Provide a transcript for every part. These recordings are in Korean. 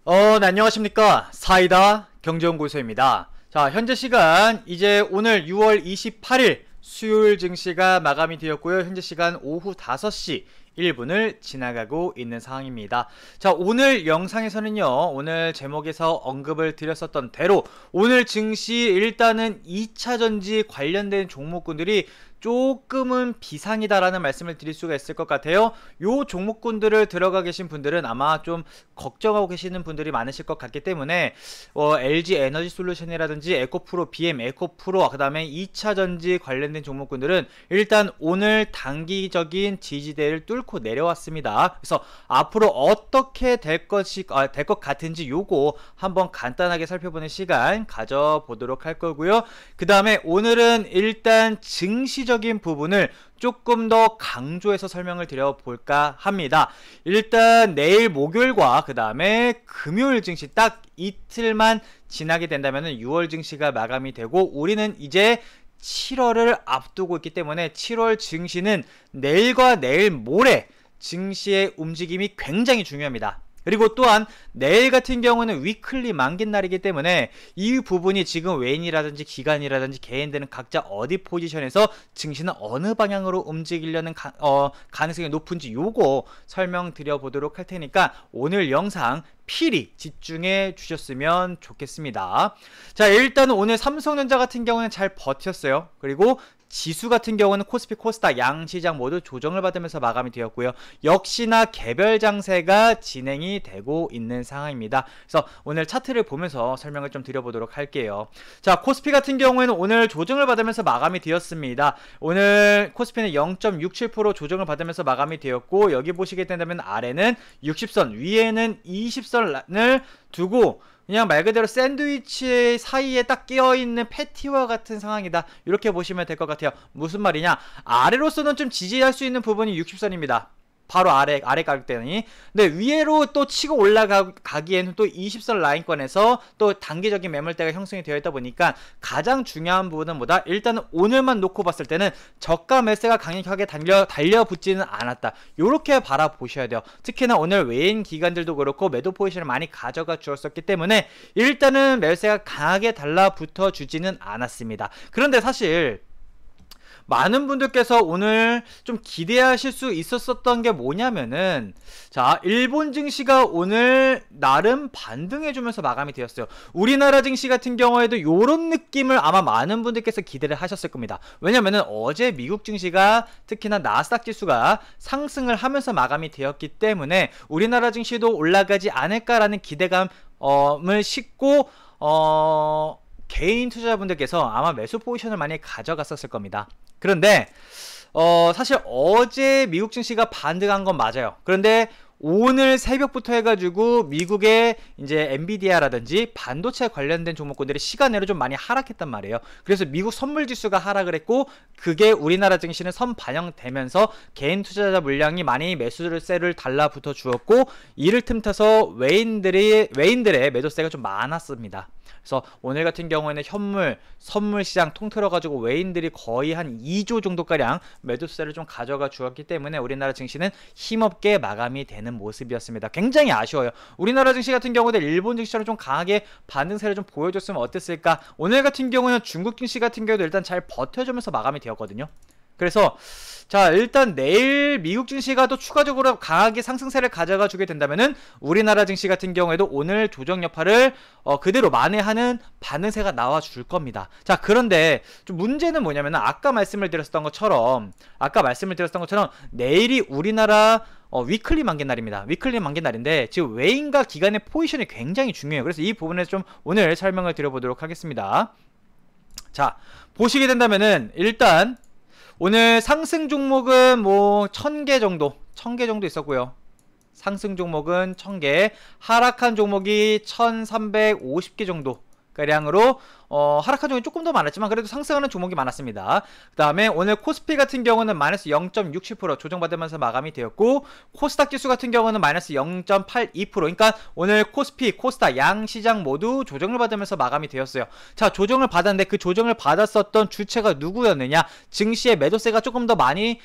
네, 안녕하십니까. 사이다 경제연구소입니다. 자, 현재 시간 이제 오늘 6월 28일 수요일 증시가 마감이 되었고요. 현재 시간 오후 5시 1분을 지나가고 있는 상황입니다. 자, 오늘 영상에서는요, 오늘 제목에서 언급을 드렸었던 대로 오늘 증시 일단은 2차전지 관련된 종목군들이 조금은 비상이다라는 말씀을 드릴 수가 있을 것 같아요. 요 종목군들을 들어가 계신 분들은 아마 좀 걱정하고 계시는 분들이 많으실 것 같기 때문에 LG 에너지 솔루션이라든지 에코프로, BM 에코프로, 그 다음에 2차전지 관련된 종목군들은 일단 오늘 단기적인 지지대를 뚫고 내려왔습니다. 그래서 앞으로 어떻게 될 것 같은지 요거 한번 간단하게 살펴보는 시간 가져보도록 할 거고요. 그 다음에 오늘은 일단 증시적 부분을 조금 더 강조해서 설명을 드려볼까 합니다. 일단 내일 목요일과 그 다음에 금요일 증시 딱 이틀만 지나게 된다면 6월 증시가 마감이 되고 우리는 이제 7월을 앞두고 있기 때문에 7월 증시는 내일과 내일 모레 증시의 움직임이 굉장히 중요합니다. 그리고 또한 내일 같은 경우는 위클리 만기 날이기 때문에 이 부분이 지금 외인이라든지 기관이라든지 개인들은 각자 어디 포지션에서 증시는 어느 방향으로 움직이려는 가능성이 높은지 요거 설명드려 보도록 할 테니까 오늘 영상 필히 집중해 주셨으면 좋겠습니다. 자, 일단 오늘 삼성전자 같은 경우는 잘 버텼어요. 그리고 지수 같은 경우는 코스피, 코스닥 양시장 모두 조정을 받으면서 마감이 되었고요. 역시나 개별 장세가 진행이 되고 있는 상황입니다. 그래서 오늘 차트를 보면서 설명을 좀 드려보도록 할게요. 자, 코스피 같은 경우에는 오늘 조정을 받으면서 마감이 되었습니다. 오늘 코스피는 0.67% 조정을 받으면서 마감이 되었고 여기 보시게 된다면 아래는 60선, 위에는 20선을 두고 그냥 말 그대로 샌드위치 사이에 딱 끼어있는 패티와 같은 상황이다. 이렇게 보시면 될 것 같아요. 무슨 말이냐? 아래로서는 좀 지지할 수 있는 부분이 60선입니다. 바로 아래 가격대니. 근데 위로 또 치고 올라가기에는 또 20선 라인권에서 또 단기적인 매물대가 형성이 되어 있다 보니까 가장 중요한 부분은 뭐다? 일단은 오늘만 놓고 봤을 때는 저가 매수가 강력하게 달려붙지는 않았다. 요렇게 바라보셔야 돼요. 특히나 오늘 외인 기관들도 그렇고 매도 포지션을 많이 가져가 주었었기 때문에 일단은 매수가 강하게 달라붙어 주지는 않았습니다. 그런데 사실 많은 분들께서 오늘 좀 기대하실 수 있었던 게 뭐냐면은 자, 일본 증시가 오늘 나름 반등해주면서 마감이 되었어요. 우리나라 증시 같은 경우에도 요런 느낌을 아마 많은 분들께서 기대를 하셨을 겁니다. 왜냐면은 어제 미국 증시가 특히나 나스닥 지수가 상승을 하면서 마감이 되었기 때문에 우리나라 증시도 올라가지 않을까라는 기대감을 싣고 개인 투자자분들께서 아마 매수 포지션을 많이 가져갔었을 겁니다. 그런데 사실 어제 미국 증시가 반등한 건 맞아요. 그런데 오늘 새벽부터 해가지고 미국의 이제 엔비디아라든지 반도체 관련된 종목군들이 시간으로 좀 많이 하락했단 말이에요. 그래서 미국 선물 지수가 하락을 했고 그게 우리나라 증시는 선반영되면서 개인 투자자 물량이 많이 매수세를 달라붙어 주었고 이를 틈타서 외인들의 매도세가 좀 많았습니다. 그래서 오늘 같은 경우에는 현물, 선물 시장 통틀어 가지고 외인들이 거의 한 2조 정도가량 매도세를 좀 가져가 주었기 때문에 우리나라 증시는 힘없게 마감이 되는 모습이었습니다. 굉장히 아쉬워요. 우리나라 증시 같은 경우는 일본 증시처럼 좀 강하게 반등세를 좀 보여줬으면 어땠을까? 오늘 같은 경우는 중국 증시 같은 경우도 일단 잘 버텨주면서 마감이 되었거든요. 그래서 자, 일단 내일 미국 증시가 또 추가적으로 강하게 상승세를 가져가 주게 된다면은 우리나라 증시 같은 경우에도 오늘 조정 여파를 그대로 만회하는 반등세가 나와 줄 겁니다. 자, 그런데 좀 문제는 뭐냐면은 아까 말씀을 드렸던 것처럼 내일이 우리나라 위클리 만기 날입니다. 위클리 만기 날인데 지금 외인과 기관의 포지션이 굉장히 중요해요. 그래서 이 부분에서 좀 오늘 설명을 드려보도록 하겠습니다. 자, 보시게 된다면은 일단 오늘 상승 종목은 뭐 1000개 정도 있었고요. 상승 종목은 1000개, 하락한 종목이 1350개 정도 가량으로 하락한 종목이 조금 더 많았지만 그래도 상승하는 종목이 많았습니다. 그 다음에 오늘 코스피 같은 경우는 마이너스 0.67% 조정받으면서 마감이 되었고, 코스닥 지수 같은 경우는 마이너스 0.82%. 그러니까 오늘 코스피, 코스닥 양시장 모두 조정을 받으면서 마감이 되었어요. 자, 조정을 받았는데 그 조정을 받았었던 주체가 누구였느냐, 증시의 매도세가 조금 더 많이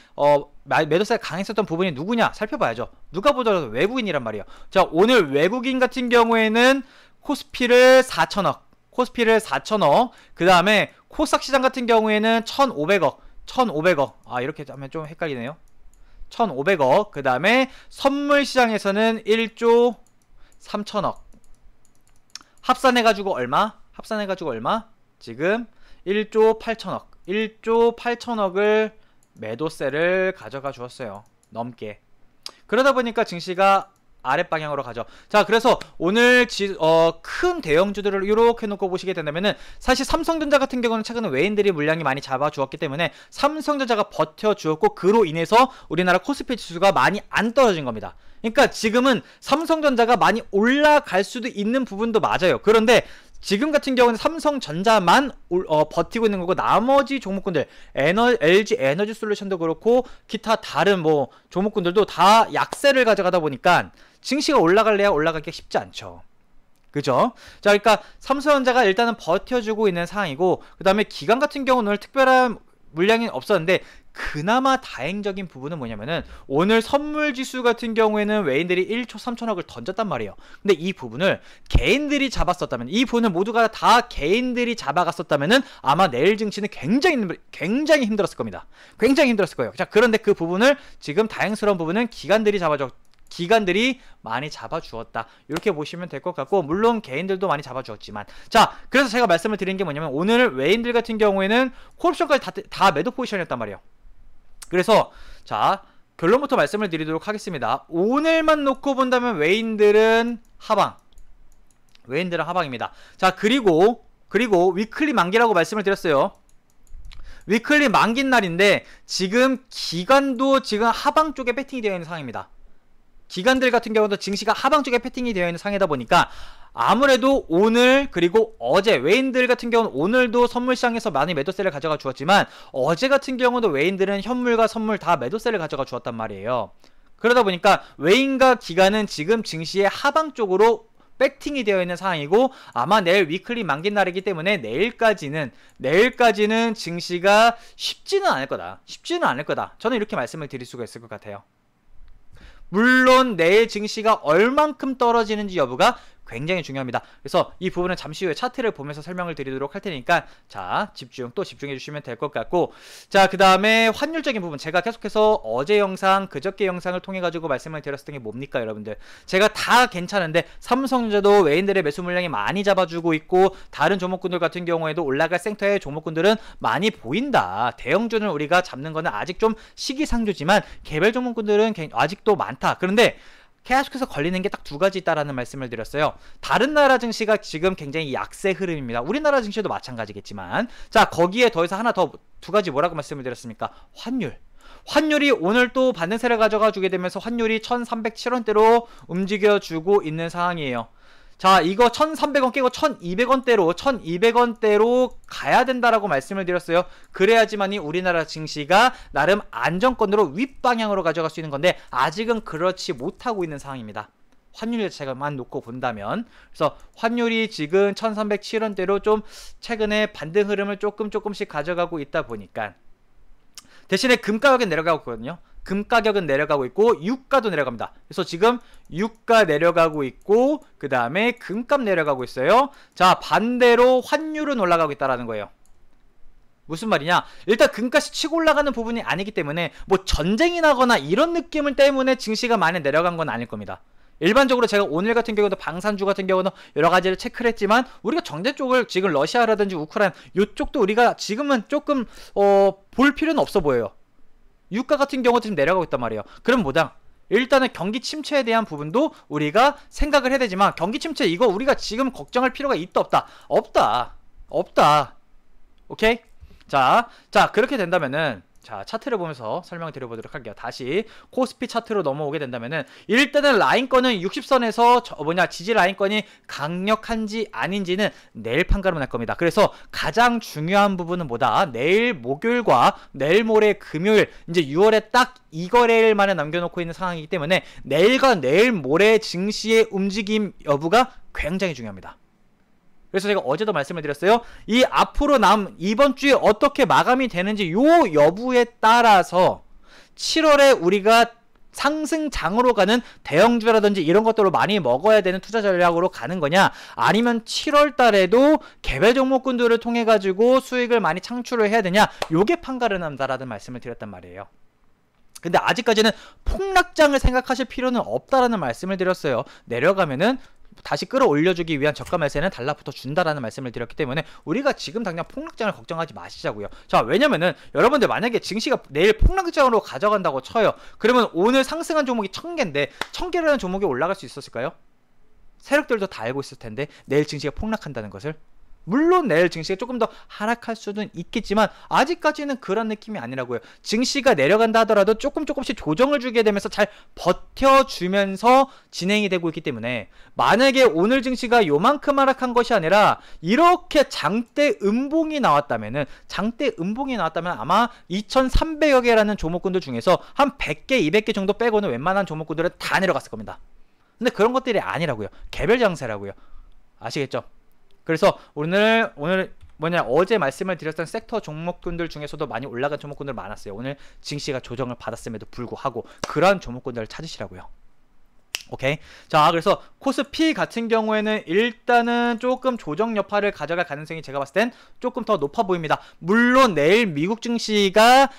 매도세가 강했었던 부분이 누구냐 살펴봐야죠. 누가 보더라도 외국인이란 말이에요. 자, 오늘 외국인 같은 경우에는 코스피를 4천억, 그 다음에 코스닥 시장 같은 경우에는 1,500억, 이렇게 하면 좀 헷갈리네요. 1,500억, 그 다음에 선물 시장에서는 1조 3천억, 합산해가지고 얼마? 지금 1조 8천억을 매도세를 가져가 주었어요. 넘게. 그러다 보니까 증시가 아랫방향으로 가죠. 자, 그래서 오늘 큰 대형주들을 이렇게 놓고 보시게 된다면은, 사실 삼성전자 같은 경우는 최근에 외인들이 물량이 많이 잡아주었기 때문에 삼성전자가 버텨주었고, 그로 인해서 우리나라 코스피 지수가 많이 안 떨어진 겁니다. 그러니까 지금은 삼성전자가 많이 올라갈 수도 있는 부분도 맞아요. 그런데 지금 같은 경우는 삼성전자만 버티고 있는 거고, 나머지 종목군들 LG 에너지 솔루션도 그렇고 기타 다른 종목군들도 다 약세를 가져가다 보니까 증시가 올라갈래야 올라가기가 쉽지 않죠. 그죠? 자, 그러니까 삼성전자가 일단은 버텨주고 있는 상황이고, 그 다음에 기관 같은 경우는 특별한 물량이 없었는데, 그나마 다행적인 부분은 뭐냐면은 오늘 선물지수 같은 경우에는 외인들이 1조 3천억을 던졌단 말이에요. 근데 이 부분을 개인들이 잡았었다면, 이 부분을 모두가 다 개인들이 잡아갔었다면은 아마 내일 증시는 굉장히 힘들었을 겁니다. 굉장히 힘들었을 거예요. 자, 그런데 그 부분을 지금 다행스러운 부분은 기관들이 많이 잡아주었다, 이렇게 보시면 될 것 같고, 물론 개인들도 많이 잡아주었지만, 자, 그래서 제가 말씀을 드린 게 뭐냐면, 오늘 외인들 같은 경우에는 콜옵션까지 다 매도 포지션이었단 말이에요. 그래서 자, 결론부터 말씀을 드리도록 하겠습니다. 오늘만 놓고 본다면 외인들은 하방입니다. 자, 그리고 위클리 만기라고 말씀을 드렸어요. 위클리 만기인 날인데 지금 기관도 지금 하방 쪽에 배팅이 되어 있는 상황입니다. 기관들 같은 경우도 증시가 하방 쪽에 패팅이 되어 있는 상황이다 보니까 아무래도 오늘 그리고 어제 외인들 같은 경우는 오늘도 선물시장에서 많이 매도세를 가져가 주었지만, 어제 같은 경우도 외인들은 현물과 선물 다 매도세를 가져가 주었단 말이에요. 그러다 보니까 외인과 기관은 지금 증시의 하방 쪽으로 백팅이 되어 있는 상황이고, 아마 내일 위클리 만기 날이기 때문에 내일까지는 증시가 쉽지는 않을 거다. 저는 이렇게 말씀을 드릴 수가 있을 것 같아요. 물론 내일 증시가 얼만큼 떨어지는지 여부가 굉장히 중요합니다. 그래서 이 부분은 잠시 후에 차트를 보면서 설명을 드리도록 할 테니까, 자, 집중해 주시면 될 것 같고, 자, 그 다음에 환율적인 부분, 제가 계속해서 어제 영상, 그저께 영상을 통해 가지고 말씀을 드렸던 게 뭡니까 여러분들? 제가 다 괜찮은데 삼성전자도 외인들의 매수 물량이 많이 잡아주고 있고, 다른 종목군들 같은 경우에도 올라갈 섹터의 종목군들은 많이 보인다. 대형주는 우리가 잡는 거는 아직 좀 시기상조지만 개별 종목군들은 아직도 많다. 그런데 계속해서 걸리는 게 딱 두 가지 있다라는 말씀을 드렸어요. 다른 나라 증시가 지금 굉장히 약세 흐름입니다. 우리나라 증시도 마찬가지겠지만, 자, 거기에 더해서 하나 더, 두 가지 뭐라고 말씀을 드렸습니까? 환율이 오늘 또 반등세를 가져가 주게 되면서 환율이 1307원대로 움직여주고 있는 상황이에요. 자, 이거 1300원 깨고 1200원대로 가야 된다라고 말씀을 드렸어요. 그래야지만이 우리나라 증시가 나름 안정권으로 윗방향으로 가져갈 수 있는 건데, 아직은 그렇지 못하고 있는 상황입니다. 환율 자체만 놓고 본다면. 그래서 환율이 지금 1307원대로 좀 최근에 반등 흐름을 조금씩 가져가고 있다 보니까, 대신에 금 가격은 내려가고 있거든요. 금 가격은 내려가고 있고 유가도 내려갑니다. 그래서 지금 유가 내려가고 있고, 그 다음에 금값 내려가고 있어요. 자, 반대로 환율은 올라가고 있다라는 거예요. 무슨 말이냐? 일단 금값이 치고 올라가는 부분이 아니기 때문에 전쟁이 나거나 이런 느낌을 때문에 증시가 많이 내려간 건 아닐 겁니다. 일반적으로 제가 오늘 같은 경우도 방산주 같은 경우는 여러 가지를 체크를 했지만, 우리가 정제 쪽을 지금 러시아라든지 우크라이나 이쪽도 우리가 지금은 조금 볼 필요는 없어 보여요. 유가 같은 경우도 지금 내려가고 있단 말이에요. 그럼 뭐다? 일단은 경기 침체에 대한 부분도 우리가 생각을 해야 되지만, 경기 침체 이거 우리가 지금 걱정할 필요가 있다 없다. 오케이? 자, 그렇게 된다면은 자, 차트를 보면서 설명을 드려보도록 할게요. 다시 코스피 차트로 넘어오게 된다면은 일단은 라인권은 60선에서 지지 라인권이 강력한지 아닌지는 내일 판가름 날 겁니다. 그래서 가장 중요한 부분은 뭐다? 내일 목요일과 내일 모레 금요일, 이제 6월에 딱 2거래일만에 남겨놓고 있는 상황이기 때문에 내일과 내일 모레 증시의 움직임 여부가 굉장히 중요합니다. 그래서 제가 어제도 말씀을 드렸어요. 이 앞으로 이번 주에 어떻게 마감이 되는지 요 여부에 따라서 7월에 우리가 상승장으로 가는 대형주라든지 이런 것들로 많이 먹어야 되는 투자 전략으로 가는 거냐, 아니면 7월 달에도 개별 종목군들을 통해 가지고 수익을 많이 창출을 해야 되냐, 요게 판가름 난다라는 말씀을 드렸단 말이에요. 근데 아직까지는 폭락장을 생각하실 필요는 없다라는 말씀을 드렸어요. 내려가면은 다시 끌어올려주기 위한 저가 매수에는 달라붙어 준다라는 말씀을 드렸기 때문에 우리가 지금 당장 폭락장을 걱정하지 마시자고요. 자, 왜냐면은 여러분들 만약에 증시가 내일 폭락장으로 가져간다고 쳐요. 그러면 오늘 상승한 종목이 1000개인데 1000개라는 종목이 올라갈 수 있었을까요? 세력들도 다 알고 있을 텐데 내일 증시가 폭락한다는 것을. 물론 내일 증시가 조금 더 하락할 수는 있겠지만 아직까지는 그런 느낌이 아니라고요. 증시가 내려간다 하더라도 조금씩 조정을 주게 되면서 잘 버텨주면서 진행이 되고 있기 때문에, 만약에 오늘 증시가 요만큼 하락한 것이 아니라 이렇게 장대 음봉이 나왔다면 아마 2300여 개라는 종목군들 중에서 한 100개, 200개 정도 빼고는 웬만한 종목군들은 다 내려갔을 겁니다. 근데 그런 것들이 아니라고요. 개별 장세라고요. 아시겠죠? 그래서 오늘 어제 말씀을 드렸던 섹터 종목군들 중에서도 많이 올라간 종목군들 많았어요. 오늘 증시가 조정을 받았음에도 불구하고 그러한 종목군들을 찾으시라고요. 오케이. 자, 그래서 코스피 같은 경우에는 일단은 조금 조정 여파를 가져갈 가능성이 제가 봤을 땐 조금 더 높아 보입니다. 물론 내일 미국 증시가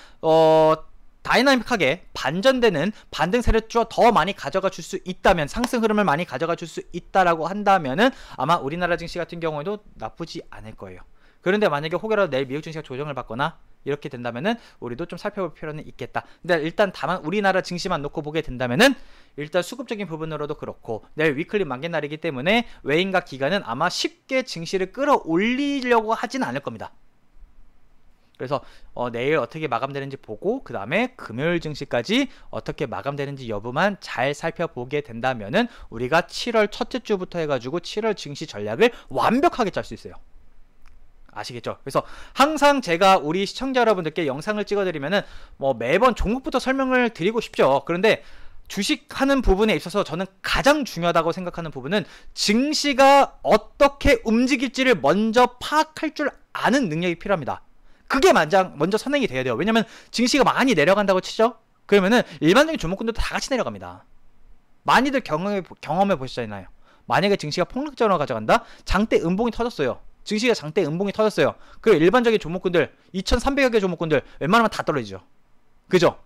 다이나믹하게 반전되는 반등세를 더 많이 가져가 줄 수 있다면, 상승 흐름을 많이 가져가 줄 수 있다라고 한다면은 아마 우리나라 증시 같은 경우에도 나쁘지 않을 거예요. 그런데 만약에 혹여라도 내일 미국 증시가 조정을 받거나 이렇게 된다면은 우리도 좀 살펴볼 필요는 있겠다. 근데 일단 다만 우리나라 증시만 놓고 보게 된다면은 일단 수급적인 부분으로도 그렇고 내일 위클리 만기날이기 때문에 외인과 기관은 아마 쉽게 증시를 끌어올리려고 하진 않을 겁니다. 그래서 내일 어떻게 마감되는지 보고 그 다음에 금요일 증시까지 어떻게 마감되는지 여부만 잘 살펴보게 된다면은 우리가 7월 첫째 주부터 해가지고 7월 증시 전략을 완벽하게 짤 수 있어요. 아시겠죠? 그래서 항상 제가 우리 시청자 여러분들께 영상을 찍어드리면은 매번 종목부터 설명을 드리고 싶죠. 그런데 주식하는 부분에 있어서 저는 가장 중요하다고 생각하는 부분은 증시가 어떻게 움직일지를 먼저 파악할 줄 아는 능력이 필요합니다. 그게 먼저 선행이 돼야 돼요. 왜냐면 증시가 많이 내려간다고 치죠? 그러면은 일반적인 종목군도 다 같이 내려갑니다. 많이들 경험해 보시잖아요. 만약에 증시가 폭락적으로 가져간다? 장대 음봉이 터졌어요. 증시가 장대 음봉이 터졌어요. 그 일반적인 종목군들 2300여 개 종목군들 웬만하면 다 떨어지죠. 그죠?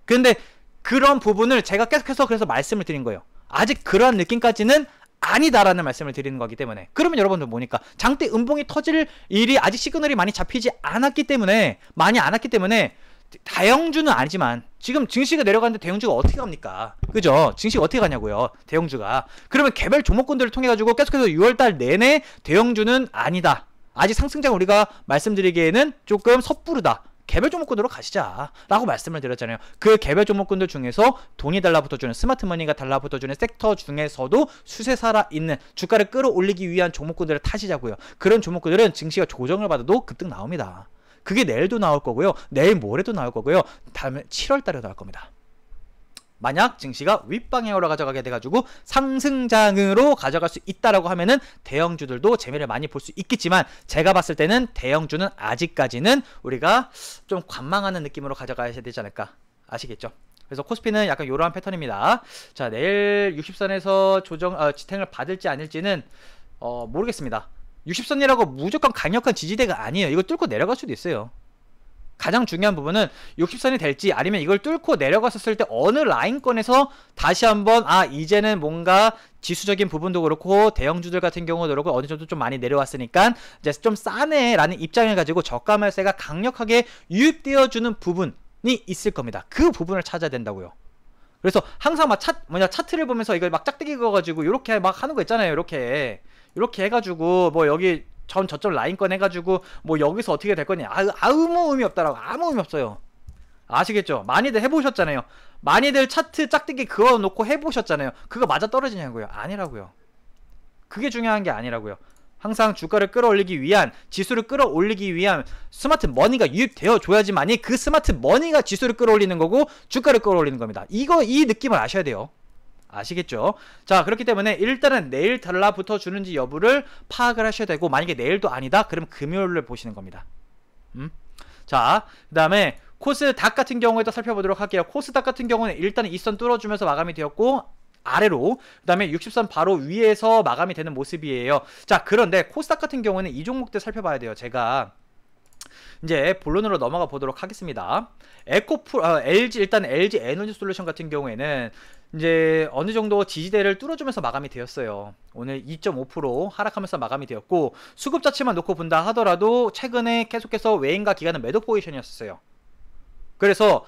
근데 그런 부분을 제가 계속해서 그래서 말씀을 드린 거예요. 아직 그러한 느낌까지는 아니다라는 말씀을 드리는 거기 때문에. 그러면 여러분들 뭐니까 장대 음봉이 터질 일이 아직 시그널이 많이 잡히지 않았기 때문에, 많이 안 왔기 때문에 대형주는 아니지만 지금 증시가 내려가는데 대형주가 어떻게 갑니까? 그죠? 증시가 어떻게 가냐고요, 대형주가. 그러면 개별 종목군들을 통해 가지고 계속해서 6월달 내내 대형주는 아니다, 아직 상승장 우리가 말씀드리기에는 조금 섣부르다, 개별 종목군으로 가시자 라고 말씀을 드렸잖아요. 그 개별 종목군들 중에서 돈이 달라붙어주는, 스마트머니가 달라붙어주는 섹터 중에서도 수세 살아있는, 주가를 끌어올리기 위한 종목군들을 타시자고요. 그런 종목군들은 증시가 조정을 받아도 급등 나옵니다. 그게 내일도 나올 거고요, 내일 모레도 나올 거고요, 다음에 7월 달에 나올 겁니다. 만약 증시가 윗방향으로 가져가게 돼가지고 상승장으로 가져갈 수 있다라고 하면은 대형주들도 재미를 많이 볼 수 있겠지만, 제가 봤을 때는 대형주는 아직까지는 우리가 좀 관망하는 느낌으로 가져가야 되지 않을까. 아시겠죠? 그래서 코스피는 약간 이러한 패턴입니다. 자, 내일 60선에서 지탱을 받을지 아닐지는 모르겠습니다. 60선이라고 무조건 강력한 지지대가 아니에요. 이거 뚫고 내려갈 수도 있어요. 가장 중요한 부분은 60선이 될지, 아니면 이걸 뚫고 내려갔었을 때 어느 라인권에서 다시 한번 이제는 뭔가 지수적인 부분도 그렇고 대형주들 같은 경우도 그렇고 어느 정도 좀 많이 내려왔으니까 이제 좀 싸네 라는 입장을 가지고 저가 매수가 강력하게 유입되어주는 부분이 있을 겁니다. 그 부분을 찾아야 된다고요. 그래서 항상 막 차트를 보면서 이걸 막 짝대기 그어가지고 이렇게 막 하는 거 있잖아요. 이렇게 해가지고 여기 저점 라인권 해가지고 여기서 어떻게 될 거냐, 아무 의미 없다라고. 아무 의미 없어요. 아시겠죠? 많이들 해보셨잖아요. 많이들 차트 짝대기 그어놓고 해보셨잖아요. 그거 맞아 떨어지냐고요? 아니라고요. 그게 중요한 게 아니라고요. 항상 주가를 끌어올리기 위한, 지수를 끌어올리기 위한 스마트 머니가 유입되어 줘야지만이 그 스마트 머니가 지수를 끌어올리는 거고 주가를 끌어올리는 겁니다. 이 느낌을 아셔야 돼요. 아시겠죠? 자, 그렇기 때문에 일단은 내일 달라붙어 주는지 여부를 파악을 하셔야 되고, 만약에 내일도 아니다 그럼 금요일을 보시는 겁니다. 자, 그 다음에 코스닥 같은 경우에도 살펴보도록 할게요. 코스닥 같은 경우는 일단은 이 선 뚫어주면서 마감이 되었고, 아래로, 그 다음에 60선 바로 위에서 마감이 되는 모습이에요. 자, 그런데 코스닥 같은 경우는 이 종목들 살펴봐야 돼요. 제가 이제 본론으로 넘어가 보도록 하겠습니다. 일단 LG 에너지 솔루션 같은 경우에는 이제 어느 정도 지지대를 뚫어주면서 마감이 되었어요. 오늘 2.5% 하락하면서 마감이 되었고, 수급 자체만 놓고 본다 하더라도 최근에 계속해서 외인과 기관은 매도 포지션이었어요. 그래서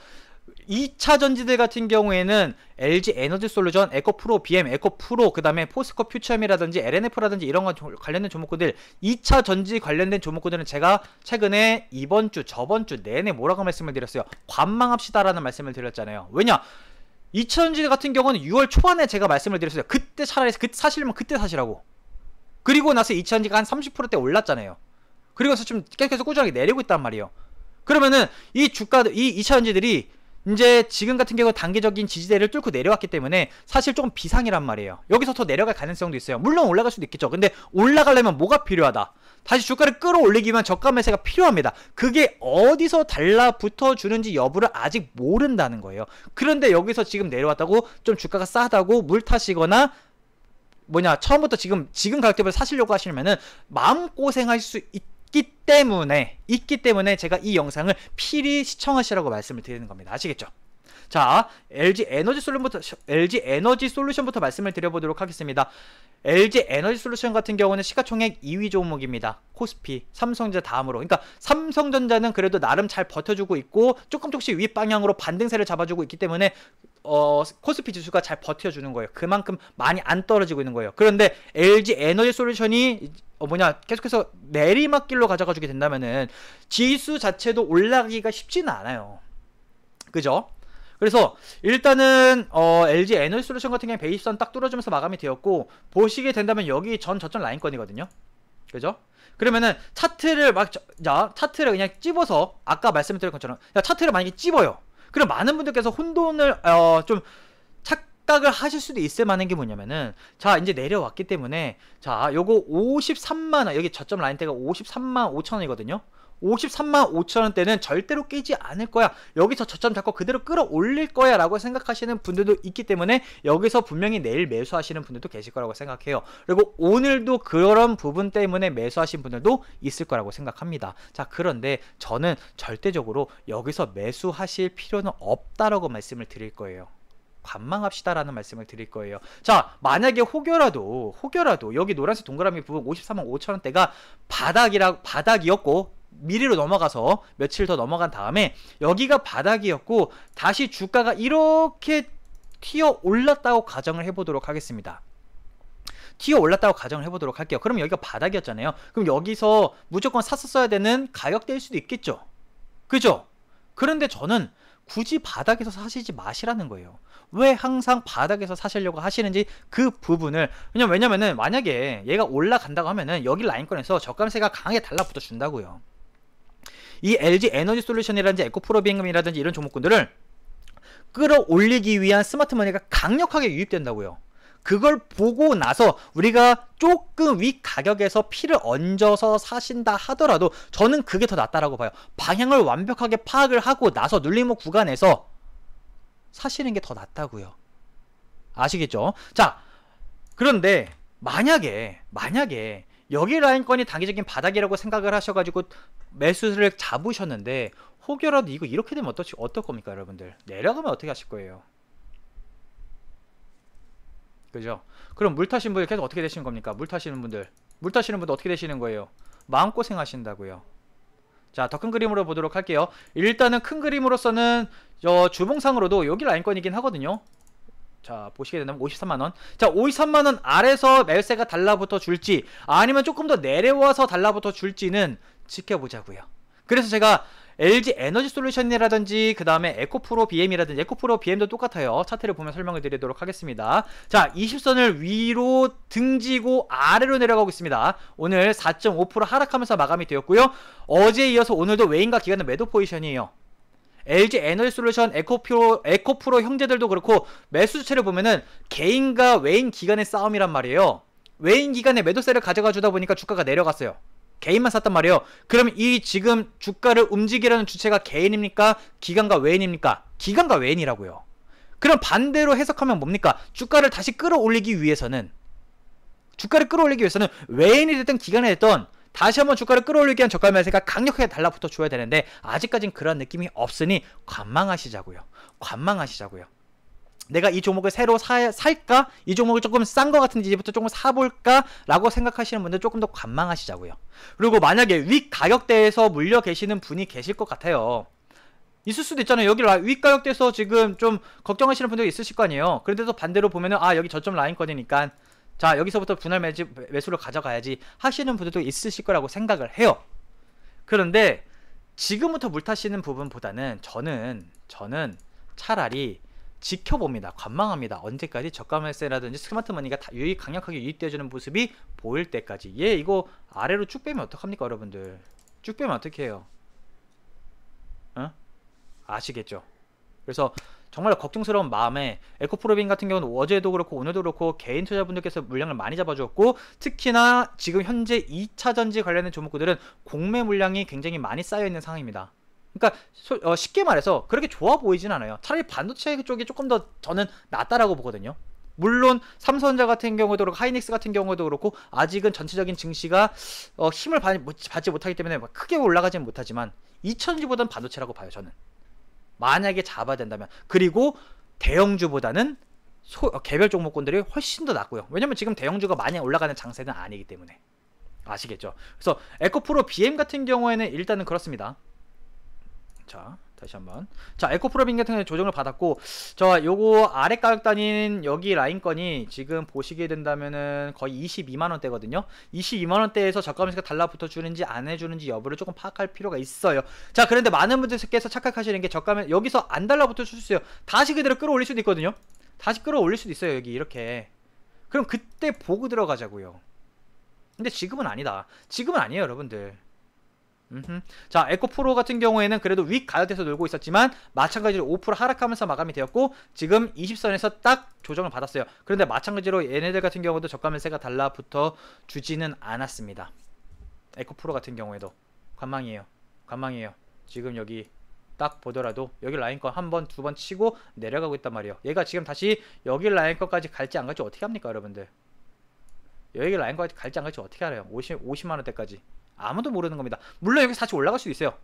2차 전지들 같은 경우에는 LG 에너지 솔루션, 에코프로, BM, 에코프로, 그 다음에 포스코 퓨처엠이라든지 LNF라든지 이런 거 관련된 종목들, 2차 전지 관련된 종목들은 제가 최근에 이번 주, 저번 주 내내 뭐라고 말씀을 드렸어요? 관망합시다라는 말씀을 드렸잖아요. 왜냐? 2차 전지 같은 경우는 6월 초반에 제가 말씀을 드렸어요. 그때 차라리 사시려면 그때 사시라고. 그리고 나서 2차 전지가 한 30%대 올랐잖아요. 그리고 나서 지금 계속 꾸준하게 내리고 있단 말이에요. 그러면은 이 2차 전지들이 이제 지금 같은 경우 단기적인 지지대를 뚫고 내려왔기 때문에 사실 조금 비상이란 말이에요. 여기서 더 내려갈 가능성도 있어요. 물론 올라갈 수도 있겠죠. 근데 올라가려면 뭐가 필요하다? 다시 주가를 끌어올리기 위한 저가 매수가 필요합니다. 그게 어디서 달라붙어 주는지 여부를 아직 모른다는 거예요. 그런데 여기서 지금 내려왔다고 좀 주가가 싸다고 물 타시거나 처음부터 지금 가격대로 사시려고 하시면은 마음고생할 수 있기 때문에 제가 이 영상을 필히 시청하시라고 말씀을 드리는 겁니다. 아시겠죠? 자, LG 에너지 솔루션부터 말씀을 드려보도록 하겠습니다. LG 에너지 솔루션 같은 경우는 시가총액 2위 종목입니다. 코스피, 삼성전자 다음으로. 그러니까 삼성전자는 그래도 나름 잘 버텨주고 있고 조금씩 윗방향으로 반등세를 잡아주고 있기 때문에 코스피 지수가 잘 버텨주는 거예요. 그만큼 많이 안 떨어지고 있는 거예요. 그런데 LG 에너지 솔루션이 계속해서 내리막길로 가져가 주게 된다면은 지수 자체도 올라가기가 쉽지는 않아요. 그죠? 그래서 일단은 LG 에너지 솔루션 같은 경우에 베이스선 딱 뚫어주면서 마감이 되었고, 보시게 된다면 여기 저점 라인권이거든요. 그죠? 그러면은 차트를 차트를 그냥 찝어서 아까 말씀드린 것처럼 차트를 만약에 찝어요. 그럼 많은 분들께서 혼돈을 좀 착각을 하실 수도 있을 만한 게 뭐냐면은, 자, 이제 내려왔기 때문에, 자, 요거 53만원, 여기 저점 라인대가 53만 5천원이거든요. 53만 5천원대는 절대로 깨지 않을 거야. 여기서 저점 잡고 그대로 끌어올릴 거야 라고 생각하시는 분들도 있기 때문에 여기서 분명히 내일 매수하시는 분들도 계실 거라고 생각해요. 그리고 오늘도 그런 부분 때문에 매수하신 분들도 있을 거라고 생각합니다. 자, 그런데 저는 절대적으로 여기서 매수하실 필요는 없다라고 말씀을 드릴 거예요. 관망합시다라는 말씀을 드릴 거예요. 자, 만약에 혹여라도 여기 노란색 동그라미 부분 53만 5천원대가 바닥이었고 미리로 넘어가서 며칠 더 넘어간 다음에 여기가 바닥이었고 다시 주가가 이렇게 튀어 올랐다고 가정을 해보도록 하겠습니다. 튀어 올랐다고 가정을 해보도록 할게요. 그럼 여기가 바닥이었잖아요. 그럼 여기서 무조건 샀었어야 되는 가격대일 수도 있겠죠. 그죠? 그런데 저는 굳이 바닥에서 사시지 마시라는 거예요. 왜 항상 바닥에서 사시려고 하시는지 그 부분을, 왜냐면은 만약에 얘가 올라간다고 하면은 여기 라인권에서 저감세가 강하게 달라붙어 준다고요. 이 LG 에너지 솔루션이라든지 에코프로비엠이라든지 이런 종목군들을 끌어올리기 위한 스마트머니가 강력하게 유입된다고요. 그걸 보고 나서 우리가 조금 윗 가격에서 피를 얹어서 사신다 하더라도 저는 그게 더 낫다라고 봐요. 방향을 완벽하게 파악을 하고 나서 눌림목 구간에서 사시는 게 더 낫다고요. 아시겠죠? 자, 그런데 만약에 여기 라인권이 단기적인 바닥이라고 생각을 하셔가지고 매수를 잡으셨는데 혹여라도 이거 이렇게 되면 어떨 겁니까, 여러분들? 내려가면 어떻게 하실 거예요? 그죠? 그럼 물 타신 분들 계속 어떻게 되시는 겁니까? 물 타시는 분들 어떻게 되시는 거예요? 마음고생 하신다고요. 자, 더 큰 그림으로 보도록 할게요. 일단은 큰 그림으로서는 주봉상으로도 여기 라인권이긴 하거든요. 자, 보시게 된다면 53만원. 자, 53만원 아래서 매수세가 달라붙어 줄지 아니면 조금 더 내려와서 달라붙어 줄지는 지켜보자고요. 그래서 제가 LG 에너지 솔루션이라든지 그 다음에 에코프로 BM이라든지 에코프로 BM도 똑같아요. 차트를 보면 설명을 드리도록 하겠습니다. 자, 20선을 위로 등지고 아래로 내려가고 있습니다. 오늘 4.5% 하락하면서 마감이 되었고요. 어제에 이어서 오늘도 외인과 기관의 매도 포지션이에요. LG 에너지 솔루션, 에코프로 형제들도 그렇고 매수 주체를 보면은 개인과 외인 기관의 싸움이란 말이에요. 외인 기관의 매도세를 가져가 주다 보니까 주가가 내려갔어요. 개인만 샀단 말이에요. 그럼 이 지금 주가를 움직이려는 주체가 개인입니까? 기관과 외인입니까? 기관과 외인이라고요. 그럼 반대로 해석하면 뭡니까? 주가를 다시 끌어올리기 위해서는 외인이 됐든 기관이 됐든 다시 한번 주가를 끌어올리기 위한 저가 매수가 강력하게 달라붙어 줘야 되는데 아직까진 그런 느낌이 없으니 관망하시자고요. 내가 이 종목을 새로 살까? 이 종목을 조금 싼 것 같은데 이제부터 조금 사볼까? 라고 생각하시는 분들 조금 더 관망하시자고요. 그리고 만약에 윗 가격대에서 물려 계시는 분이 계실 것 같아요. 있을 수도 있잖아요. 여기 윗 가격대에서 지금 좀 걱정하시는 분들이 있으실 거 아니에요. 그런데도 반대로 보면은 아 여기 저점 라인권이니까 자 여기서부터 분할 매수를 가져가야지 하시는 분들도 있으실 거라고 생각을 해요. 그런데 지금부터 물타시는 부분보다는 저는 차라리 지켜봅니다. 관망합니다. 언제까지 저가 매수라든지 스마트머니가 강력하게 유입되어주는 모습이 보일 때까지. 얘 이거 아래로 쭉 빼면 어떡합니까 여러분들? 쭉 빼면 어떻게 해요? 아시겠죠? 그래서 정말 걱정스러운 마음에 에코프로빈 같은 경우는 어제도 그렇고 오늘도 그렇고 개인 투자분들께서 물량을 많이 잡아주었고 특히나 지금 현재 2차전지 관련된 종목들은 공매 물량이 굉장히 많이 쌓여있는 상황입니다. 그러니까 쉽게 말해서 그렇게 좋아 보이진 않아요. 차라리 반도체 쪽이 조금 더 저는 낫다라고 보거든요. 물론 삼성전자 같은 경우도 그렇고 하이닉스 같은 경우도 그렇고 아직은 전체적인 증시가 힘을 받지 못하기 때문에 크게 올라가지는 못하지만 2차전지보다는 반도체라고 봐요. 저는 만약에 잡아야 된다면. 그리고 대형주보다는 개별 종목군들이 훨씬 더 낫고요. 왜냐면 지금 대형주가 많이 올라가는 장세는 아니기 때문에. 아시겠죠? 그래서 에코프로 BM 같은 경우에는 일단은 그렇습니다. 자 다시 한번 자 에코프로빈 같은 경우에 조정을 받았고 저 요거 아래 가격단인 여기 라인권이 지금 보시게 된다면은 거의 22만원대거든요 22만원대에서 저가 매수가 달라붙어 주는지 안 해주는지 여부를 조금 파악할 필요가 있어요. 자 그런데 많은 분들께서 착각하시는 게 저가 여기서 안 달라붙어 줄 수 있어요. 다시 그대로 끌어올릴 수도 있거든요. 다시 끌어올릴 수도 있어요. 여기 이렇게. 그럼 그때 보고 들어가자고요. 근데 지금은 아니다. 지금은 아니에요 여러분들. 자 에코프로 같은 경우에는 그래도 윗 가격대에서 놀고 있었지만 마찬가지로 5% 하락하면서 마감이 되었고 지금 20선에서 딱 조정을 받았어요. 그런데 마찬가지로 얘네들 같은 경우도 저가 매수가 달라붙어 주지는 않았습니다. 에코프로 같은 경우에도 관망이에요. 지금 여기 딱 보더라도 여기 라인권 한 번, 두 번 치고 내려가고 있단 말이에요. 얘가 지금 다시 여기 라인권까지 갈지 안 갈지 어떻게 합니까 여러분들? 여기 라인권까지 갈지 안 갈지 어떻게 알아요? 50만원대까지 아무도 모르는 겁니다. 물론 여기 다시 올라갈 수도 있어요.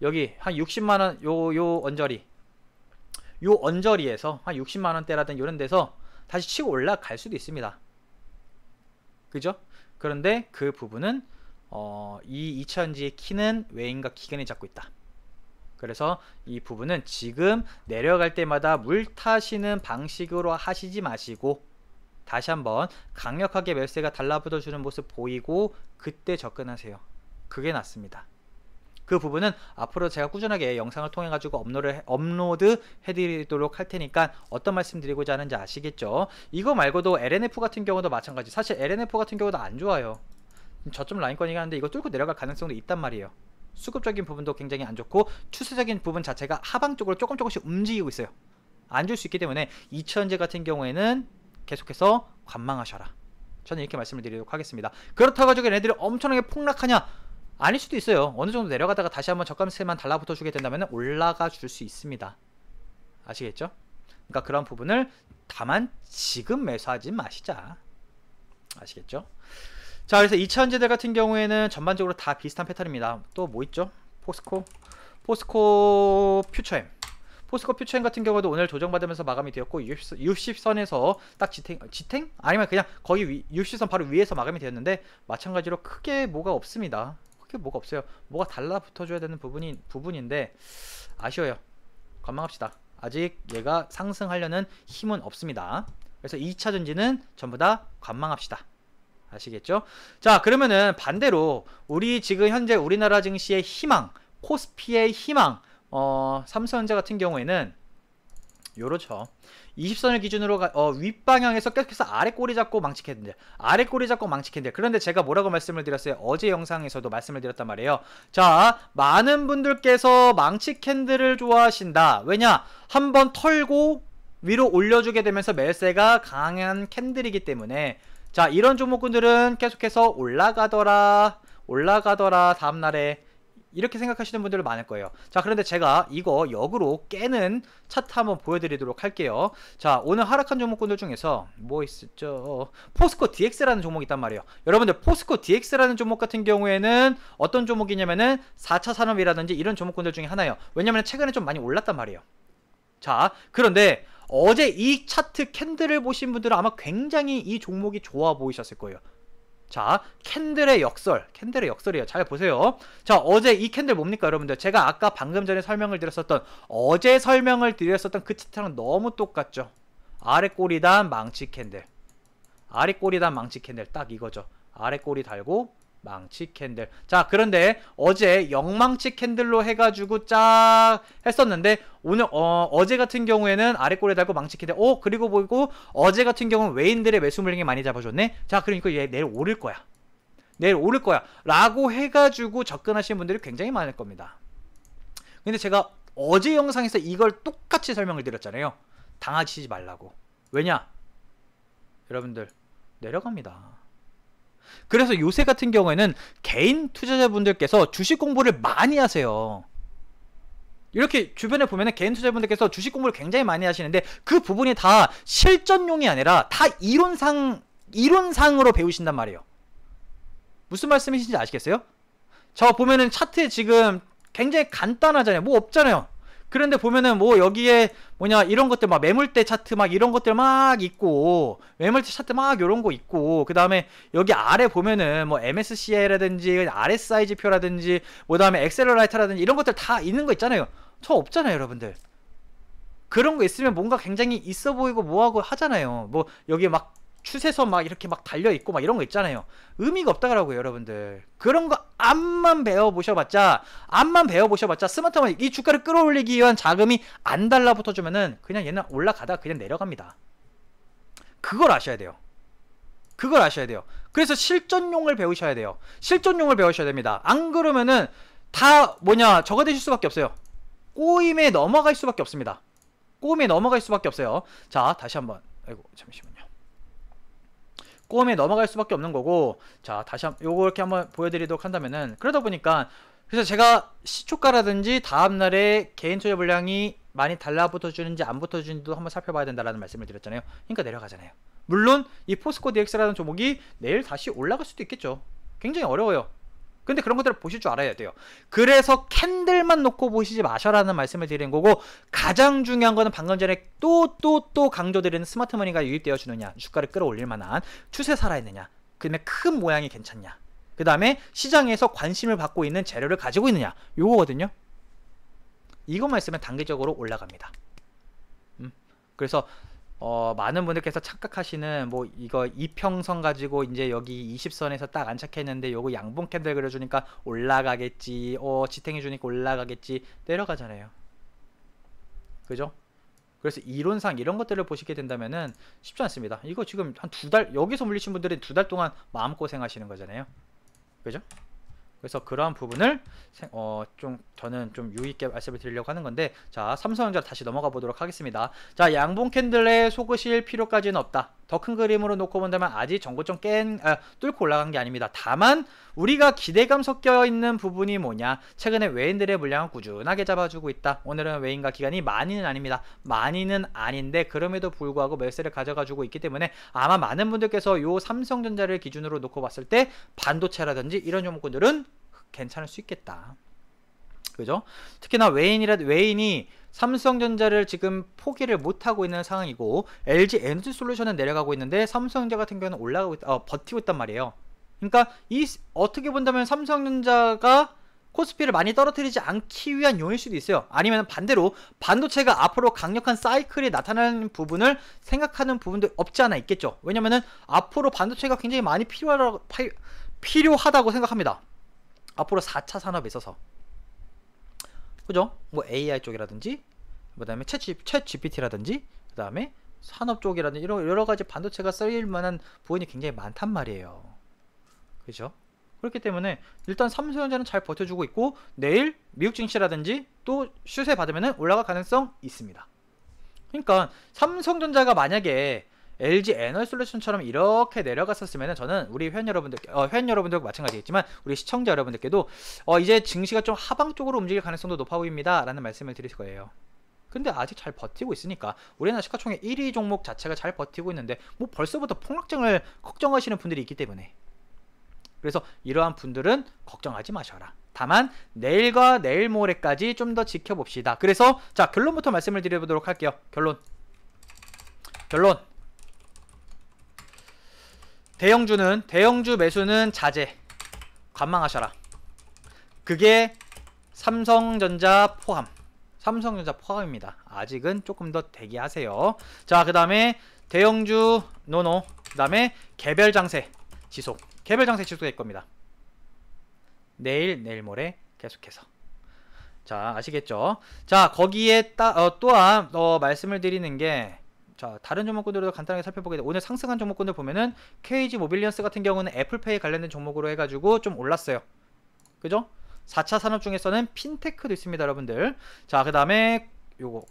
여기 한 60만원 요 언저리에서 한 60만원대라든 이런 데서 다시 치고 올라갈 수도 있습니다. 그죠? 그런데 그 부분은 이 2차전지의 키는 외인과 기관이 잡고 있다. 그래서 이 부분은 지금 내려갈 때마다 물 타시는 방식으로 하시지 마시고 다시 한번 강력하게 매수세가 달라붙어주는 모습 보이고 그때 접근하세요. 그게 낫습니다. 그 부분은 앞으로 제가 꾸준하게 영상을 통해 가지고 업로드 해드리도록 할 테니까 어떤 말씀 드리고자 하는지 아시겠죠? 이거 말고도 LNF 같은 경우도 마찬가지. 사실 LNF 같은 경우도 안 좋아요. 저점 라인권이긴 한데 이거 뚫고 내려갈 가능성도 있단 말이에요. 수급적인 부분도 굉장히 안 좋고 추세적인 부분 자체가 하방 쪽으로 조금씩 움직이고 있어요. 안 좋을 수 있기 때문에 2차전지 같은 경우에는 계속해서 관망하셔라. 저는 이렇게 말씀을 드리도록 하겠습니다. 그렇다고 가지고 얘네들이 엄청나게 폭락하냐? 아닐 수도 있어요. 어느 정도 내려가다가 다시 한번 저가매수만 달라붙어 주게 된다면 올라가 줄 수 있습니다. 아시겠죠? 그러니까 그런 부분을 다만 지금 매수하지 마시자. 아시겠죠? 자, 그래서 2차전지들 같은 경우에는 전반적으로 다 비슷한 패턴입니다. 또 뭐 있죠? 포스코 퓨처엠. 포스코 퓨처엠 같은 경우도 오늘 조정받으면서 마감이 되었고 60선에서 딱 지탱? 아니면 그냥 거의 60선 바로 위에서 마감이 되었는데 마찬가지로 크게 뭐가 없습니다. 크게 뭐가 없어요. 뭐가 달라붙어줘야 되는 부분인데 아쉬워요. 관망합시다. 아직 얘가 상승하려는 힘은 없습니다. 그래서 2차전지는 전부 다 관망합시다. 아시겠죠? 자 그러면은 반대로 우리 지금 현재 우리나라 증시의 희망 코스피의 희망, 삼성전자 같은 경우에는 요렇죠. 20선을 기준으로 윗방향에서 계속해서 아래 꼬리 잡고 망치 캔들, 아래 꼬리 잡고 망치 캔들. 그런데 제가 뭐라고 말씀을 드렸어요? 어제 영상에서도 말씀을 드렸단 말이에요. 자, 많은 분들께서 망치 캔들을 좋아하신다. 왜냐? 한번 털고 위로 올려주게 되면서 매세가 강한 캔들이기 때문에, 자, 이런 종목군들은 계속해서 올라가더라 다음날에, 이렇게 생각하시는 분들 많을 거예요. 자, 그런데 제가 이거 역으로 깨는 차트 한번 보여드리도록 할게요. 자, 오늘 하락한 종목군들 중에서 뭐 있었죠? 포스코 DX라는 종목이 있단 말이에요. 여러분들, 포스코 DX라는 종목 같은 경우에는 어떤 종목이냐면은 4차 산업이라든지 이런 종목군들 중에 하나예요. 왜냐면 최근에 좀 많이 올랐단 말이에요. 자, 그런데 어제 이 차트 캔들을 보신 분들은 아마 굉장히 이 종목이 좋아 보이셨을 거예요. 자, 캔들의 역설이에요. 잘 보세요. 자, 어제 이 캔들 뭡니까, 여러분들? 제가 아까 방금 전에 설명을 드렸었던, 어제 설명을 드렸었던 그 차트랑 너무 똑같죠. 아래 꼬리단 망치 캔들, 아래 꼬리단 망치 캔들, 딱 이거죠. 아래 꼬리 달고 망치 캔들. 자, 그런데 어제 영망치 캔들로 해가지고 쫙 했었는데, 오늘 어제 같은 경우에는 아래 꼬리 달고 망치 캔들. 그리고 보고 어제 같은 경우는 외인들의 매수 물량이 많이 잡아줬네. 자, 그러니까 얘 내일 오를 거야, 내일 오를 거야 라고 해가지고 접근하시는 분들이 굉장히 많을 겁니다. 근데 제가 어제 영상에서 이걸 똑같이 설명을 드렸잖아요. 당하시지 말라고. 왜냐? 여러분들, 내려갑니다. 그래서 요새 같은 경우에는 개인 투자자분들께서 주식 공부를 많이 하세요. 이렇게 주변에 보면은 개인 투자자분들께서 주식 공부를 굉장히 많이 하시는데, 그 부분이 다 실전용이 아니라 다 이론상으로 배우신단 말이에요. 무슨 말씀이신지 아시겠어요? 저 보면은 차트에 지금 굉장히 간단하잖아요. 뭐 없잖아요. 그런데 보면은 뭐 여기에 뭐냐, 이런 것들 막 매물대 차트 막 이런 것들 막 있고, 매물대 차트 막 요런 거 있고, 그 다음에 여기 아래 보면은 뭐 MSCI라든지 RSI 지표라든지 뭐 다음에 엑셀러라이터라든지 이런 것들 다 있는 거 있잖아요. 저 없잖아요, 여러분들. 그런 거 있으면 뭔가 굉장히 있어 보이고 뭐하고 하잖아요. 뭐 여기 막 추세선 막 이렇게 막 달려있고 막 이런 거 있잖아요. 의미가 없다라고요, 여러분들. 그런 거 암만 배워보셔봤자 스마트폰 이 주가를 끌어올리기 위한 자금이 안 달라붙어주면은 그냥 얘는 올라가다가 그냥 내려갑니다. 그걸 아셔야 돼요. 그래서 실전용을 배우셔야 돼요. 실전용을 배우셔야 됩니다. 안 그러면은 다 뭐냐, 저거 되실 수밖에 없어요. 꼬임에 넘어갈 수밖에 없습니다. 자, 다시 한번, 아이고 잠시만요. 꼬임에 넘어갈 수밖에 없는 거고, 자, 다시 요거 이렇게 한번 보여드리도록 한다면은, 그러다 보니까, 그래서 제가 시초가라든지 다음날에 개인 투자 물량이 많이 달라붙어주는지 안 붙어주는지도 한번 살펴봐야 된다라는 말씀을 드렸잖아요. 그러니까 내려가잖아요. 물론 이 포스코 DX라는 종목이 내일 다시 올라갈 수도 있겠죠. 굉장히 어려워요. 근데 그런 것들을 보실 줄 알아야 돼요. 그래서 캔들만 놓고 보시지 마셔라는 말씀을 드리는 거고, 가장 중요한 거는 방금 전에 또 강조드리는 스마트머니가 유입되어 주느냐, 주가를 끌어올릴 만한 추세 살아있느냐, 그 다음에 큰 모양이 괜찮냐, 그 다음에 시장에서 관심을 받고 있는 재료를 가지고 있느냐, 요거거든요. 이것만 있으면 단기적으로 올라갑니다. 그래서 많은 분들께서 착각하시는, 뭐 이거 이평선 가지고 이제 여기 20선에서 딱 안착했는데 요거 양봉 캔들 그려주니까 올라가겠지, 지탱해 주니까 올라가겠지, 내려가잖아요. 그죠? 그래서 이론상 이런 것들을 보시게 된다면은 쉽지 않습니다. 이거 지금 한 2달, 여기서 물리신 분들은 2달 동안 마음고생 하시는 거잖아요. 그죠? 그래서 그러한 부분을 좀 저는 좀 유의있게 말씀을 드리려고 하는 건데, 자, 삼성전자 다시 넘어가 보도록 하겠습니다. 자, 양봉 캔들에 속으실 필요까지는 없다. 더 큰 그림으로 놓고 본다면 아직 전고점 뚫고 올라간 게 아닙니다. 다만 우리가 기대감 섞여 있는 부분이 뭐냐, 최근에 외인들의 물량을 꾸준하게 잡아주고 있다. 오늘은 외인과 기관이 많이는 아닙니다. 많이는 아닌데 그럼에도 불구하고 매수를 가져가주고 있기 때문에 아마 많은 분들께서 요 삼성전자를 기준으로 놓고 봤을 때 반도체라든지 이런 종목군들은 괜찮을 수 있겠다. 그죠? 특히나 외인이 삼성전자를 지금 포기를 못하고 있는 상황이고, LG 에너지 솔루션은 내려가고 있는데 삼성전자 같은 경우는 올라가고 버티고 있단 말이에요. 그러니까 어떻게 본다면 삼성전자가 코스피를 많이 떨어뜨리지 않기 위한 요인일 수도 있어요. 아니면 반대로 반도체가 앞으로 강력한 사이클이 나타나는 부분을 생각하는 부분도 없지 않아 있겠죠. 왜냐면은 앞으로 반도체가 굉장히 많이 필요하다고 생각합니다. 앞으로 4차 산업에 있어서. 그죠? 뭐 AI 쪽이라든지, 그 다음에 챗 GPT라든지, 그 다음에 산업 쪽이라든지 이런 여러 가지 반도체가 쓰일 만한 부분이 굉장히 많단 말이에요. 그죠? 그렇기 때문에 일단 삼성전자는 잘 버텨주고 있고, 내일 미국 증시라든지 또 슈세 받으면 올라갈 가능성 있습니다. 그러니까 삼성전자가 만약에 LG 에너솔루션처럼 이렇게 내려갔었으면 저는 우리 회원 여러분들과 마찬가지겠지만 우리 시청자 여러분들께도 이제 증시가 좀 하방 쪽으로 움직일 가능성도 높아 보입니다 라는 말씀을 드릴 거예요. 근데 아직 잘 버티고 있으니까, 우리나라 시가총액 1위 종목 자체가 잘 버티고 있는데 뭐 벌써부터 폭락장을 걱정하시는 분들이 있기 때문에, 그래서 이러한 분들은 걱정하지 마셔라. 다만 내일과 내일 모레까지 좀 더 지켜봅시다. 그래서 자, 결론부터 말씀을 드려보도록 할게요. 결론 대형주 매수는 자제, 관망하셔라. 그게 삼성전자 포함입니다. 아직은 조금 더 대기하세요. 자, 그 다음에 대형주 노노, 그 다음에 개별장세 지속 될 겁니다. 내일 모레 계속해서. 자, 아시겠죠? 자, 거기에 또한 말씀을 드리는 게, 자, 다른 종목군들도 간단하게 살펴보게 돼. 오늘 상승한 종목군들 보면은 KG 모빌리언스 같은 경우는 애플페이 관련된 종목으로 해가지고 좀 올랐어요. 그죠? 4차 산업 중에서는 핀테크도 있습니다, 여러분들. 자, 그 다음에 요거,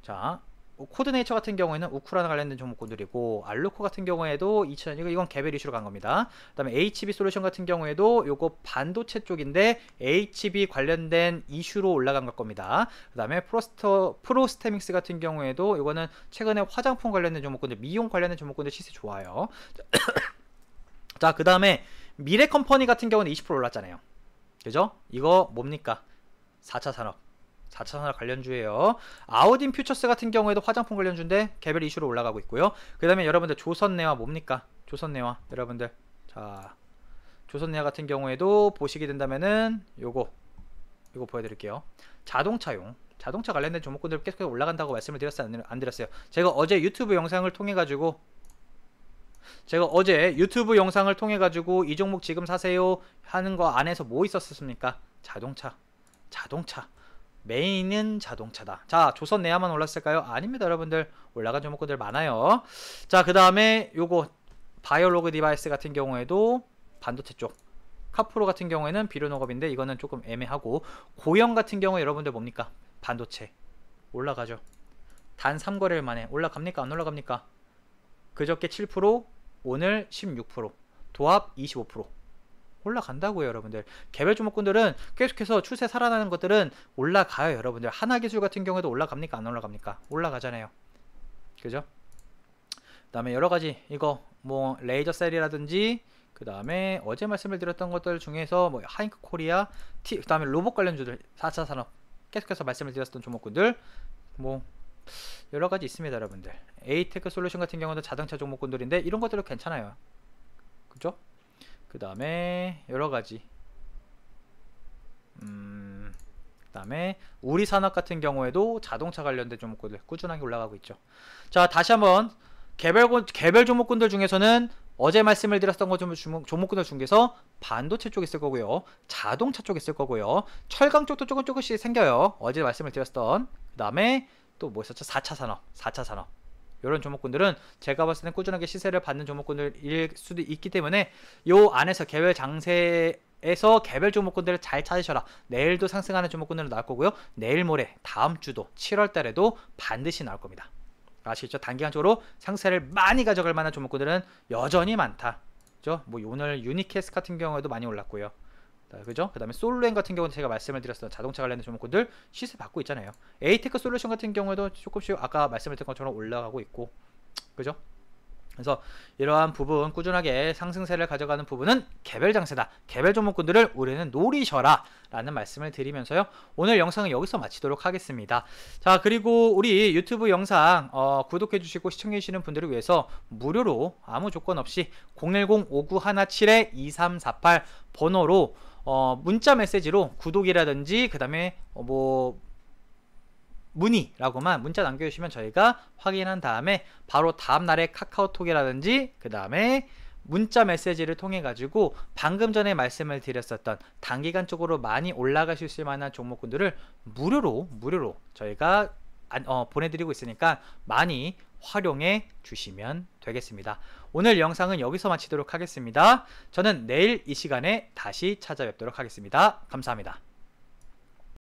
자, 코드네이처 같은 경우에는 우크라이나 관련된 종목군들이고, 알루코 같은 경우에도 이건 개별 이슈로 간 겁니다. 그 다음에 HB 솔루션 같은 경우에도 요거 반도체 쪽인데 HB 관련된 이슈로 올라간 걸 겁니다. 그 다음에 프로스테믹스 같은 경우에도 요거는 최근에 화장품 관련된 종목군들, 미용 관련된 종목군들 시세 좋아요. 자, 그 다음에 미래컴퍼니 같은 경우는 20% 올랐잖아요. 그죠? 이거 뭡니까? 4차 산업 관련주예요. 아우딘 퓨처스 같은 경우에도 화장품 관련주인데 개별 이슈로 올라가고 있고요. 그 다음에 여러분들 조선내화 뭡니까? 조선내화 여러분들, 자, 조선내화 같은 경우에도 보시게 된다면은 요거 보여드릴게요. 자동차 관련된 종목군들 계속 올라간다고 말씀을 드렸어요, 안 드렸어요? 제가 어제 유튜브 영상을 통해 가지고 이 종목 지금 사세요 하는 거 안에서 뭐 있었습니까? 자동차. 메인은 자동차다. 자, 조선내화만 올랐을까요? 아닙니다, 여러분들. 올라간 종목군들 많아요. 자, 그 다음에 요거 바이오로그 디바이스 같은 경우에도 반도체 쪽, 카프로 같은 경우에는 비료농업인데 이거는 조금 애매하고, 고영 같은 경우에 여러분들 뭡니까? 반도체 올라가죠. 단 3거래일 만에 올라갑니까? 안 올라갑니까? 그저께 7%, 오늘 16%, 도합 25% 올라간다고요, 여러분들. 개별 종목군들은 계속해서 추세 살아나는 것들은 올라가요, 여러분들. 하나기술 같은 경우에도 올라갑니까? 안 올라갑니까? 올라가잖아요. 그죠? 그 다음에 여러가지 이거 뭐 레이저 셀이라든지, 그 다음에 어제 말씀을 드렸던 것들 중에서 뭐 하이크 코리아, 그 다음에 로봇 관련주들, 4차 산업 계속해서 말씀을 드렸던 종목군들 뭐 여러가지 있습니다, 여러분들. 에이테크 솔루션 같은 경우도 자동차 종목군들인데 이런 것들도 괜찮아요. 그죠? 그 다음에 여러가지, 그 다음에 우리산업 같은 경우에도 자동차 관련된 종목군들 꾸준하게 올라가고 있죠. 자, 다시 한번 개별 종목군들 중에서는 어제 말씀을 드렸던 것 종목군들 중에서 반도체 쪽 있을 거고요, 자동차 쪽 있을 거고요, 철강 쪽도 조금씩 생겨요. 어제 말씀을 드렸던. 그 다음에 또 뭐 있었죠? 4차 산업. 이런 종목군들은 제가 봤을 때는 꾸준하게 시세를 받는 종목군들일 수도 있기 때문에 요 안에서 개별 장세에서 개별 종목군들을 잘 찾으셔라. 내일도 상승하는 종목군들은 나올 거고요. 내일 모레 다음 주도 7월 달에도 반드시 나올 겁니다. 아시겠죠? 단기간적으로 상세를 많이 가져갈 만한 종목군들은 여전히 많다. 그죠? 뭐 오늘 유니캐스 같은 경우에도 많이 올랐고요. 그죠? 그 다음에 솔루엔 같은 경우는 제가 말씀을 드렸던 자동차 관련된 종목군들 시세 받고 있잖아요. 에이테크 솔루션 같은 경우에도 조금씩 아까 말씀을 드린 것처럼 올라가고 있고, 그죠? 그래서 이러한 부분, 꾸준하게 상승세를 가져가는 부분은 개별 장세다. 개별 종목군들을 우리는 노리셔라 라는 말씀을 드리면서요, 오늘 영상은 여기서 마치도록 하겠습니다. 자, 그리고 우리 유튜브 영상 구독해 주시고 시청해 주시는 분들을 위해서 무료로 아무 조건 없이 010-5917-2348 번호로 문자 메시지로 구독이라든지 그 다음에 뭐 문의라고만 문자 남겨주시면 저희가 확인한 다음에 바로 다음날에 카카오톡이라든지 그 다음에 문자 메시지를 통해 가지고 방금 전에 말씀을 드렸었던 단기간적으로 많이 올라가실 수 있을 만한 종목군들을 무료로 저희가 보내드리고 있으니까 많이 활용해 주시면 되겠습니다. 오늘 영상은 여기서 마치도록 하겠습니다. 저는 내일 이 시간에 다시 찾아뵙도록 하겠습니다. 감사합니다.